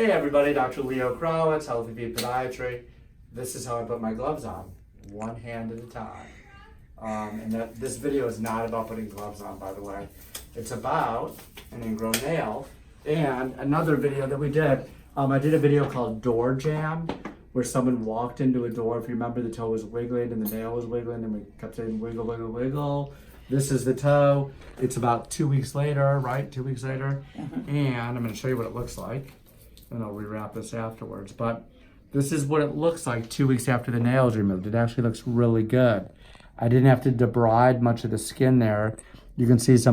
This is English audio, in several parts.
Hey everybody, Dr. Leo Krawetz, Healthy Feet Podiatry. This is how I put my gloves on, one hand at a time. This video is not about putting gloves on, by the way. It's about an ingrown nail. And another video that we did, I did a video called Door Jam, where someone walked into a door. If you remember, the toe was wiggling and the nail was wiggling, and we kept saying wiggle, wiggle, wiggle. This is the toe. It's about 2 weeks later, right? 2 weeks later. And I'm going to show you what it looks like. And I'll rewrap this afterwards. But this is what it looks like 2 weeks after the nail is removed. It actually looks really good. I didn't have to debride much of the skin there. You can see there's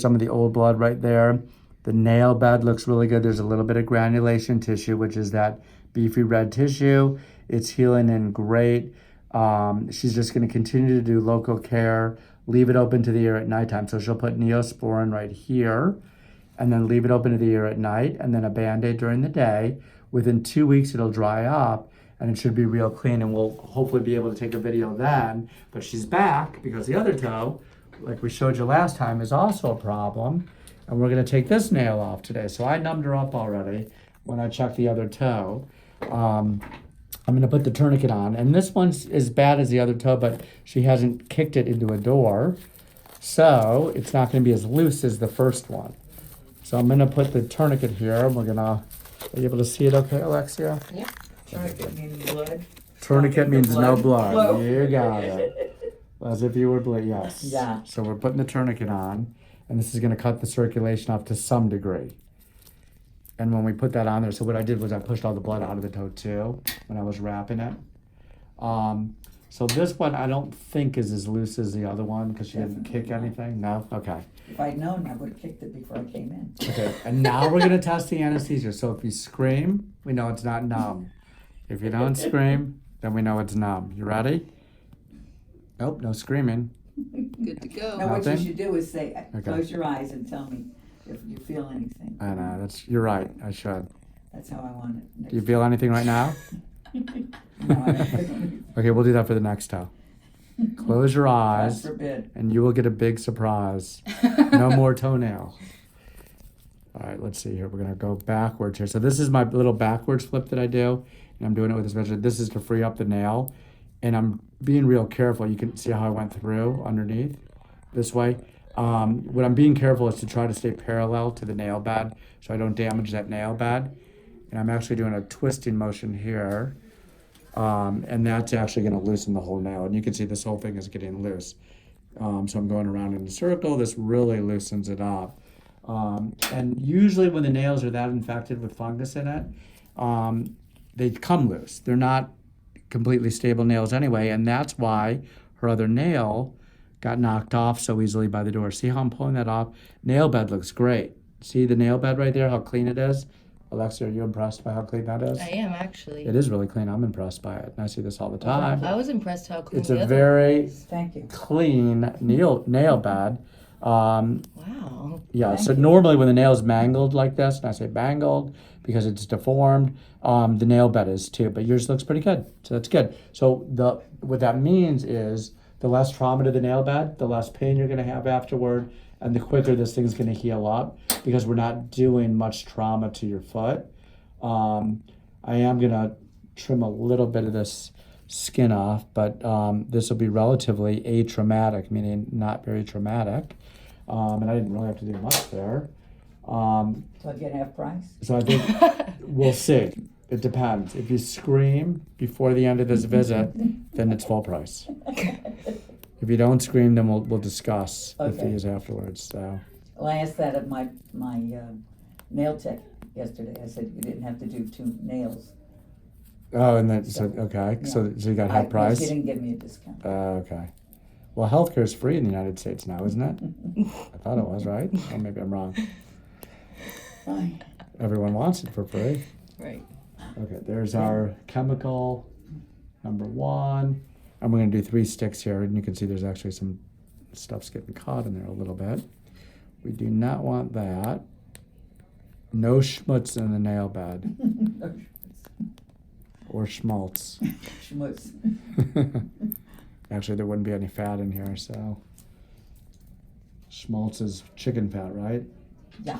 some of the old blood right there. The nail bed looks really good. There's a little bit of granulation tissue, which is that beefy red tissue. It's healing in great. She's just going to continue to do local care, leave it open to the ear at nighttime. So she'll put Neosporin right here and then leave it open to the ear at night and then a Band-Aid during the day. Within 2 weeks, it'll dry up and it should be real clean, and we'll hopefully be able to take a video then. But she's back because the other toe, like we showed you last time, is also a problem. And we're going to take this nail off today. So I numbed her up already when I checked the other toe. I'm going to put the tourniquet on. And this one's as bad as the other toe, but she hasn't kicked it into a door. So it's not going to be as loose as the first one. So I'm going to put the tourniquet here. We're going to, are you able to see it okay, Alexia? Yeah. Tourniquet means blood. Tourniquet means no blood. Flow. You got it. As if you were bleeding, yes. Yeah. So we're putting the tourniquet on, and this is going to cut the circulation off to some degree. And when we put that on there, so what I did was I pushed all the blood out of the toe too when I was wrapping it. So this one I don't think is as loose as the other one because she didn't kick anything. No? Okay. If I'd known, I would have kicked it before I came in. Okay. And now we're going to test the anesthesia. So if you scream, we know it's not numb. If you don't scream, then we know it's numb. You ready? Nope, no screaming. Good to go. Now what you Nothing? should do is say, Okay. close your eyes and tell me if you feel anything. I know, you're right, I should. That's how I want it. Do you feel anything right now? No, I don't. Okay, we'll do that for the next toe. Close your God eyes, forbid. and you will get a big surprise. No more toenail. All right, let's see here. We're gonna go backwards here. So this is my little backwards flip that I do, and I'm doing it with this measure. This is to free up the nail, and I'm being real careful. You can see how I went through underneath this way. What I'm being careful is to try to stay parallel to the nail bed so I don't damage that nail bed. And I'm actually doing a twisting motion here. And that's actually going to loosen the whole nail. And you can see this whole thing is getting loose. So I'm going around in a circle. This really loosens it up. And usually when the nails are that infected with fungus in it, they come loose. They're not completely stable nails anyway. And that's why her other nail got knocked off so easily by the door. See how I'm pulling that off? Nail bed looks great. See the nail bed right there, how clean it is? Alexia, are you impressed by how clean that is? I am actually. It is really clean. I'm impressed by it. And I see this all the time. I was impressed how clean It's the a other very one was. Thank you. clean nail bed. Wow. Yeah, Thank so you. normally when the nail's mangled like this, and I say mangled because it's deformed, the nail bed is too, but yours looks pretty good. So that's good. So what that means is the less trauma to the nail bed, the less pain you're gonna have afterward, and the quicker this thing's gonna heal up because we're not doing much trauma to your foot. I am gonna trim a little bit of this skin off, but this will be relatively atraumatic, meaning not very traumatic. And I didn't really have to do much there. So I get half price? So I think we'll see. It depends. If you scream before the end of this visit, then it's full price. If you don't scream, then we'll discuss the Okay. fees afterwards. So Well, I asked that of my nail tech yesterday. I said, you didn't have to do 2 nails. and then okay. Yeah. So you got half price. He didn't give me a discount. Okay. Well, healthcare is free in the United States now, isn't it? I thought it was, right? Or maybe I'm wrong. Fine. Everyone wants it for free. Right. Okay, there's our chemical number 1. And we're going to do 3 sticks here. And you can see there's actually some stuff's getting caught in there a little bit. We do not want that. No schmutz in the nail bed. Or schmaltz. Schmutz. Actually, there wouldn't be any fat in here, so. Schmaltz is chicken fat, right? Yeah.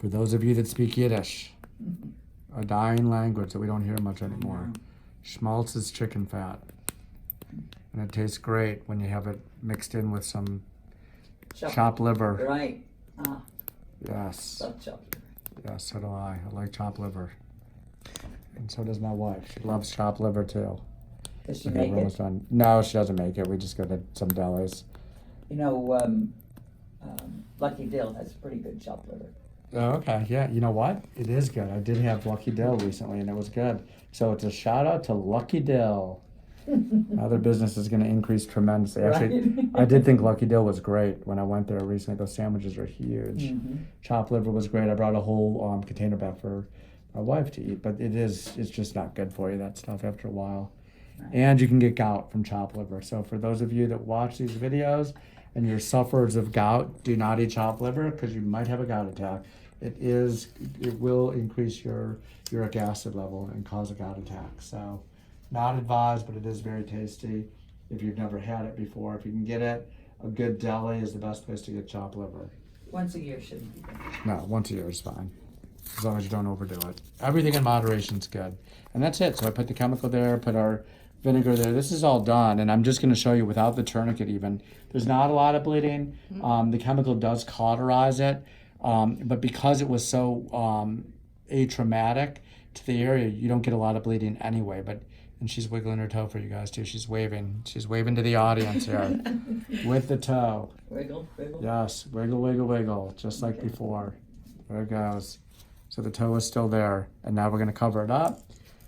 For those of you that speak Yiddish, a dying language that we don't hear much anymore. Schmaltz is chicken fat. And it tastes great when you have it mixed in with some chopped liver. Right. Yes. Love chopped. Yes, so do I. I like chopped liver. And so does my wife. She loves chopped liver too. Does she Okay, make we're it? almost done. No, she doesn't make it. We just go to some delis. You know, Lucky Dill has pretty good chopped liver. Oh, okay. Yeah, you know what? It is good. I did have Lucky Dill recently and it was good. So it's a shout out to Lucky Dill. Now their business is going to increase tremendously. Actually, Right. I did think Lucky Dill was great when I went there recently. Those sandwiches are huge. Chopped liver was great. I brought a whole container back for my wife to eat, but it's just not good for you, that stuff, after a while. And you can get gout from chopped liver. So for those of you that watch these videos and you're sufferers of gout, do not eat chopped liver because you might have a gout attack. It will increase your uric acid level and cause a gout attack. So not advised, but it is very tasty if you've never had it before. If you can get it, a good deli is the best place to get chopped liver. Once a year shouldn't be bad. No, once a year is fine, as long as you don't overdo it. Everything in moderation is good. And that's it. So I put the chemical there, put our vinegar there. This is all done, and I'm just going to show you without the tourniquet even. There's not a lot of bleeding. The chemical does cauterize it, but because it was so atraumatic to the area, you don't get a lot of bleeding anyway. And she's wiggling her toe for you guys too. She's waving. She's waving to the audience here with the toe. Wiggle, wiggle. Yes, wiggle, wiggle, wiggle, just like before. There it goes. So the toe is still there, and now we're going to cover it up,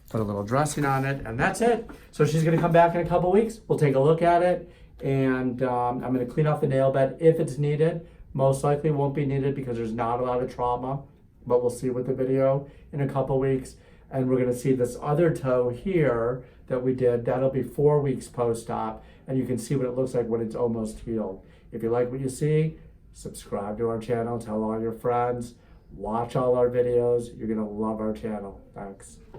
put a little dressing on it, and that's it. So she's going to come back in a couple weeks. We'll take a look at it, and I'm going to clean off the nail bed if it's needed. Most likely won't be needed because there's not a lot of trauma, but we'll see with the video in a couple weeks. And we're going to see this other toe here that we did. That'll be 4 weeks post-op, and you can see what it looks like when it's almost healed. If you like what you see, subscribe to our channel, tell all your friends, watch all our videos. You're going to love our channel. Thanks.